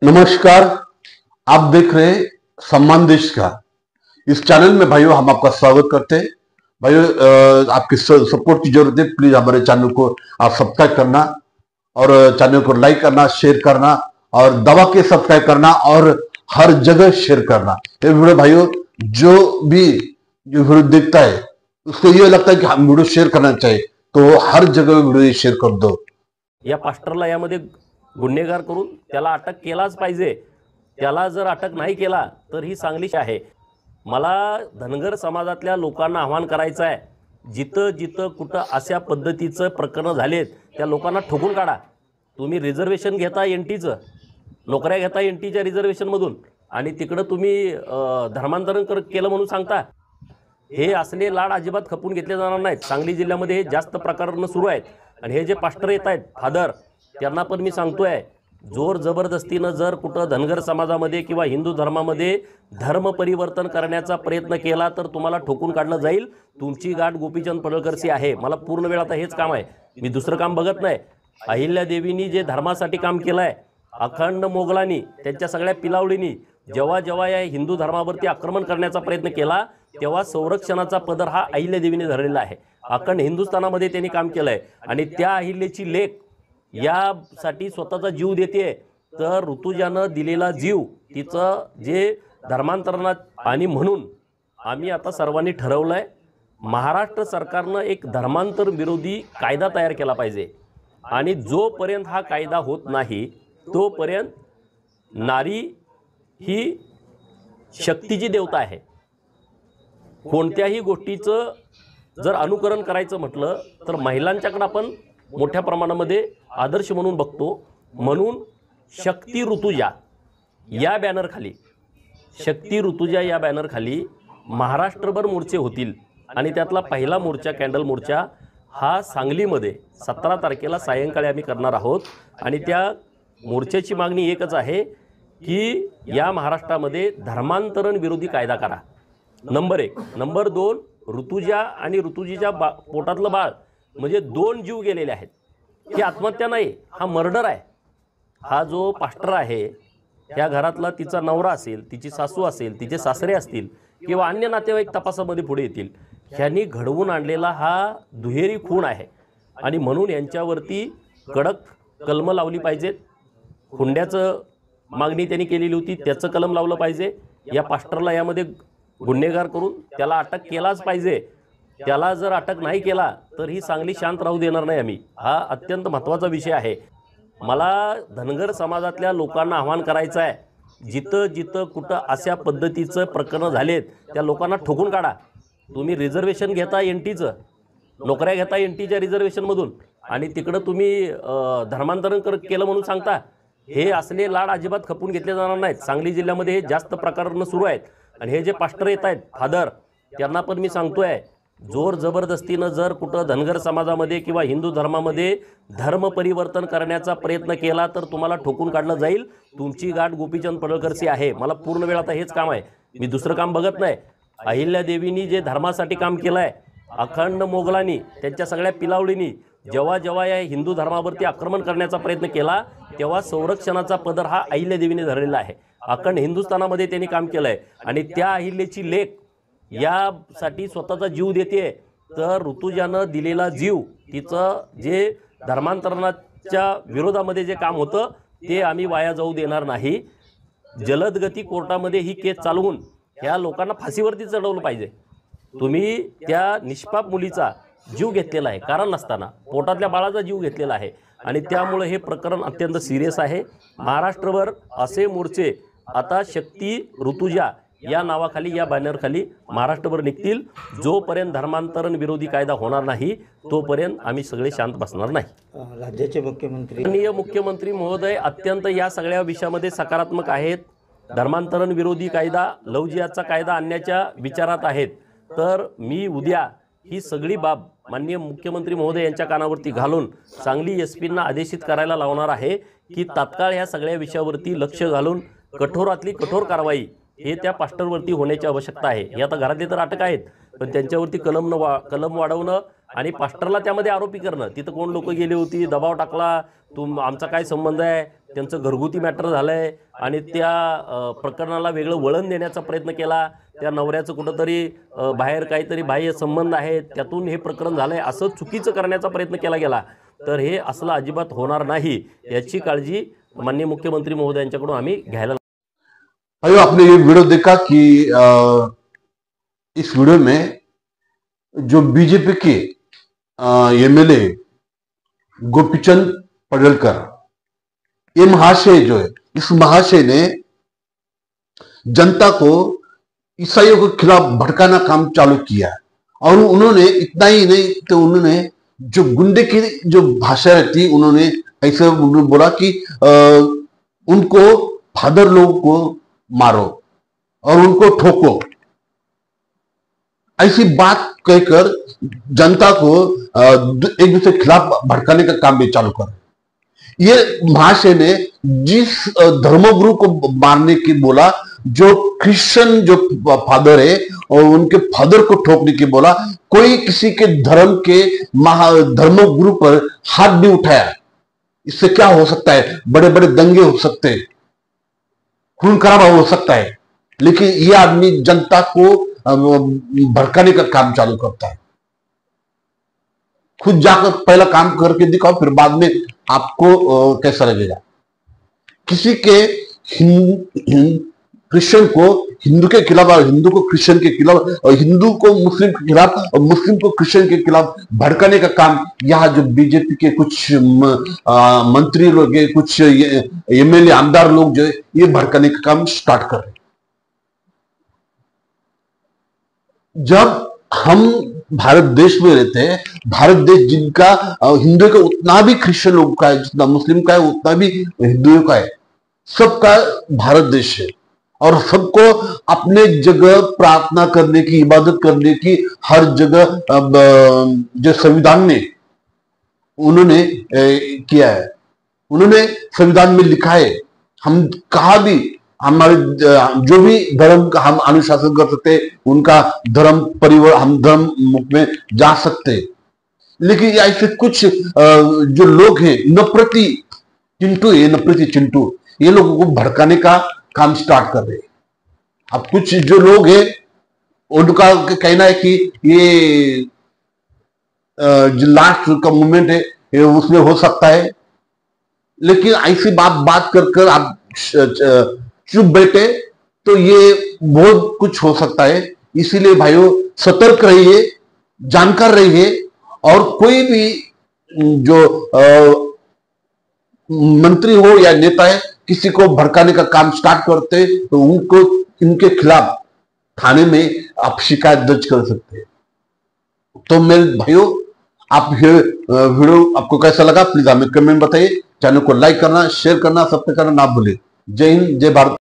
नमस्कार। आप देख रहे हैं सम्मान देश का। इस चैनल में भाइयों हम आपका स्वागत करते हैं। भाइयों आपकी सपोर्ट की जरूरत है। प्लीज हमारे चैनल को आप सब्सक्राइब करना और चैनल को लाइक करना, शेयर करना और दबा के सब्सक्राइब करना और हर जगह शेयर करना। ये वीडियो भाइयों जो वीडियो देखता है उसको ये लगता है कि हम वीडियो शेयर करना चाहिए, तो हर जगह वीडियो शेयर कर दो। या पास्टरला यामध्ये गुन्हेगार करून त्याला अटक केलाच पाहिजे। त्याला जर अटक नाही केला तर ही चांगलीच आहे। मला धनगर समाजातल्या लोकांना आव्हान करायचं आहे, जिथं जिथं कुठं अशा पद्धतीचं प्रकरण झालेत त्या लोकांना ठोकून काढा। तुम्ही रिझर्वेशन घेता एनटीचं, नोकऱ्या घेता एनटीच्या रिझर्वेशनमधून आणि तिकडं तुम्ही धर्मांतरण केलं म्हणून सांगता। हे असले लाड अजिबात खपून घेतले जाणार नाहीत। सांगली जिल्ह्यामध्ये हे जास्त प्रकरणं सुरू आहेत आणि हे जे पास्टर येत आहेत फादर, त्यांना पण मी सांगतोय, जोर जबरदस्तीनं जर कुठं धनगर समाजामध्ये किंवा हिंदू धर्मामध्ये धर्म परिवर्तन करण्याचा प्रयत्न केला तर तुम्हाला ठोकून काढलं जाईल। तुमची गाठ गोपीचंद पडळकरची आहे। मला पूर्ण वेळ आता हेच काम आहे, मी दुसरं काम बघत नाही। अहिल्यादेवींनी जे धर्मासाठी काम केलंय, अखंड मोगलांनी त्यांच्या सगळ्या पिलावळींनी जेव्हा जेव्हा या हिंदू धर्मावरती आक्रमण करण्याचा प्रयत्न केला तेव्हा संरक्षणाचा पदर हा अहिल्यादेवीने धरलेला आहे। अखंड हिंदुस्थानामध्ये त्यांनी काम केलंय आणि त्या अहिल्याची लेख यासाठी स्वतःचा जीव देते। तर ऋतुजानं दिलेला जीव, तिचं जे धर्मांतरणात, आणि म्हणून आम्ही आता सर्वांनी ठरवलंय महाराष्ट्र सरकारनं एक धर्मांतर विरोधी कायदा तयार केला पाहिजे आणि जोपर्यंत हा कायदा होत नाही तोपर्यंत नारी ही शक्तीची देवता आहे। कोणत्याही गोष्टीचं जर अनुकरण करायचं म्हटलं तर महिलांच्याकडे आपण मोठ्या प्रमाणामध्ये आदर्श म्हणून बघतो। म्हणून शक्ती ऋतुजा या बॅनरखाली, शक्ती ऋतुजा या बॅनरखाली महाराष्ट्रभर मोर्चे होतील आणि त्यातला पहिला मोर्चा, कॅन्डल मोर्चा हा सांगलीमध्ये 17 तारखेला सायंकाळी आम्ही करणार आहोत आणि त्या मोर्चाची मागणी एकच आहे की या महाराष्ट्रामध्ये धर्मांतरण विरोधी कायदा करा, नंबर 1। नंबर 2, ऋतुजा आणि ऋतुजीच्या पोटातलं बाळ म्हणजे 2 जीव गेलेले आहेत। ही आत्महत्या नाही, हा मर्डर आहे। हा जो पास्टर आहे त्या घरातला तिचा नवरा असेल, तिची सासू असेल, तिचे सासरे असतील किंवा अन्य नातेवाईक तपासामध्ये पुढे येतील, ह्यांनी घडवून आणलेला हा दुहेरी खून आहे आणि म्हणून यांच्यावरती कडक कलम लावली पाहिजेत। हुंड्याचं मागणी त्यांनी केलेली होती, त्याचं कलम लावलं पाहिजे। या पास्टरला यामध्ये गुन्हेगार करून त्याला अटक केलाच पाहिजे। त्याला जर अटक नाही केला तर ही चांगली शांत राहू देणार नाही आम्ही। हा अत्यंत महत्त्वाचा विषय आहे। मला धनगर समाजातल्या लोकांना आव्हान करायचं आहे, जिथं जिथं कुठं अशा पद्धतीचं प्रकरण झालेत त्या लोकांना ठोकून काढा। तुम्ही रिझर्वेशन घेता एनटीचं, नोकऱ्या घेता एनटीच्या रिझर्वेशनमधून आणि तिकडं तुम्ही धर्मांतरण केलं म्हणून सांगता। हे असले लाड अजिबात खपून घेतले जाणार नाहीत। सांगली जिल्ह्यामध्ये हे जास्त प्रकरणं सुरू आहेत आणि हे जे पास्टर येत आहेत फादर, त्यांना पण मी सांगतोय, जोर जबरदस्तीनं जर कुठं धनगर समाजामध्ये किंवा हिंदू धर्मामध्ये धर्म परिवर्तन करण्याचा प्रयत्न केला तर तुम्हाला ठोकून काढलं जाईल। तुमची गाठ गोपीचंद पडळकरची आहे। मला पूर्ण वेळ आता हेच काम आहे, मी दुसरं काम बघत नाही। अहिल्यादेवींनी जे धर्मासाठी काम केलंय, अखंड मोगलांनी त्यांच्या सगळ्या पिलावळींनी जेव्हा जेव्हा या हिंदू धर्मावरती आक्रमण करण्याचा प्रयत्न केला तेव्हा संरक्षणाचा पदर हा अहिल्यादेवीने धरलेला आहे। अखंड हिंदुस्थानामध्ये त्यांनी काम केलंय आणि त्या अहिल्याची लेख यासाठी स्वतःचा जीव देते। तर ऋतुजानं दिलेला जीव, तिचं जे धर्मांतरणाच्या विरोधामध्ये जे काम होतं ते आम्ही वाया जाऊ देणार नाही। जलदगती कोर्टामध्ये ही केस चालवून ह्या लोकांना फाशीवरती चढवलं पाहिजे। तुम्ही त्या निष्पाप मुलीचा जीव घेतलेला आहे, कारण नसताना पोटातल्या बाळाचा जीव घेतलेला आहे आणि त्यामुळे हे प्रकरण अत्यंत सिरियस आहे। महाराष्ट्रभर असे मोर्चे आता शक्ती ऋतुजा या नावाखाली, या बॅनरखाली महाराष्ट्रभर निघतील। जोपर्यंत धर्मांतरण विरोधी कायदा होणार नाही तोपर्यंत आम्ही सगळे शांत बसणार नाही। राज्याचे मुख्यमंत्री, माननीय मुख्यमंत्री महोदय अत्यंत या सगळ्या विषयामध्ये सकारात्मक आहेत। धर्मांतरण विरोधी कायदा, लव्ह जिहादचा कायदा आणण्याच्या विचारात आहेत। तर मी उद्या ही सगळी बाब माननीय मुख्यमंत्री महोदय यांच्या कानावरती घालून सांगली एसपींना आदेशित करायला लावणार आहे की तात्काळ ह्या सगळ्या विषयावरती लक्ष घालून कठोरातली कठोर कारवाई हे त्या पास्टरवरती होण्याची आवश्यकता आहे। हे आता घरातले तर अटक आहेत, पण त्यांच्यावरती कलम वाढवणं आणि पास्टरला त्यामध्ये आरोपी करणं, तिथं कोण लोक गेली होती, दबाव टाकला, आमचा काय संबंध आहे, त्यांचं घरगुती मॅटर झालंय आणि त्या प्रकरणाला वेगळं वळण देण्याचा प्रयत्न केला. त्या नवऱ्याचं कुठंतरी बाहेर काहीतरी बाह्य संबंध आहेत, त्यातून हे प्रकरण झालंय असं चुकीचं करण्याचा प्रयत्न केला गेला तर हे असलं अजिबात होणार नाही, याची काळजी माननीय मुख्यमंत्री महोदयांच्याकडून आम्ही घ्यायला. भाइयों, आपने ये वीडियो देखा कि इस वीडियो में जो बीजेपी के एमएलए गोपीचंद पडळकर, ये महाशय जो है, इस महाशय ने जनता को ईसाइयों के खिलाफ भड़काना काम चालू किया और उन्होंने इतना ही नहीं तो उन्होंने जो गुंडे की जो भाषा रहती उन्होंने ऐसे बोला कि उनको फादर लोगों को मारो और उनको ठोको, ऐसी बात कहकर जनता को एक दूसरे के खिलाफ भड़काने का काम भी चालू कर। ये महाशय ने जिस धर्मगुरु को मारने की बोला, जो क्रिश्चियन जो फादर है और उनके फादर को ठोकने की बोला, कोई किसी के धर्म के धर्मगुरु पर हाथ भी उठाया। इससे क्या हो सकता है? बड़े बड़े दंगे हो सकते हैं, खून खराबा हो सकता है, लेकिन यह आदमी जनता को भड़काने का काम चालू करता है। खुद जाकर पहला काम करके दिखाओ, फिर बाद में आपको कैसा लगेगा। किसी के क्रिश्चियन को हिंदू के खिलाफ और हिंदू को क्रिश्चियन के खिलाफ और हिंदू को मुस्लिम के खिलाफ और मुस्लिम को क्रिश्चियन के खिलाफ भड़काने का काम यहाँ जो बीजेपी के कुछ मंत्री लोग, कुछ एमएलए आमदार लोग जो है, ये भड़काने का काम स्टार्ट कर रहे हैं। जब हम भारत देश में रहते हैं, भारत देश जिनका हिंदुओं का उतना भी क्रिश्चियन लोगों का है, जितना मुस्लिम का है उतना भी हिंदुओं का है, सबका भारत देश है और सबको अपने जगह प्रार्थना करने की, इबादत करने की हर जगह जो संविधान ने उन्होंने किया है, उन्होंने संविधान में लिखा है। हम कहा भी हमारे जो भी धर्म का हम अनुशासन कर सकते, उनका धर्म परिवार हम धर्म में जा सकते, लेकिन ऐसे कुछ जो लोग हैं नफरती चिंटू ये लोगों को भड़काने का काम स्टार्ट कर रहे हैं। अब कुछ जो लोग हैं उनका कहना है कि ये जो लास्ट का मूवमेंट है उसमें हो सकता है, लेकिन ऐसी बात कर आप चुप बैठे तो ये बहुत कुछ हो सकता है। इसीलिए भाइयों सतर्क रहिए, जानकार रहिए और कोई भी जो मंत्री हो या नेता है किसी को भड़काने का काम स्टार्ट करते तो उनको इनके खिलाफ थाने में आप शिकायत दर्ज कर सकते हैं। तो मेरे भाइयों, आप ये वीडियो आपको कैसा लगा प्लीज हमें कमेंट बताइए। चैनल को लाइक करना, शेयर करना, सब्सक्राइब करना ना भूलें। जय हिंद, जय भारत।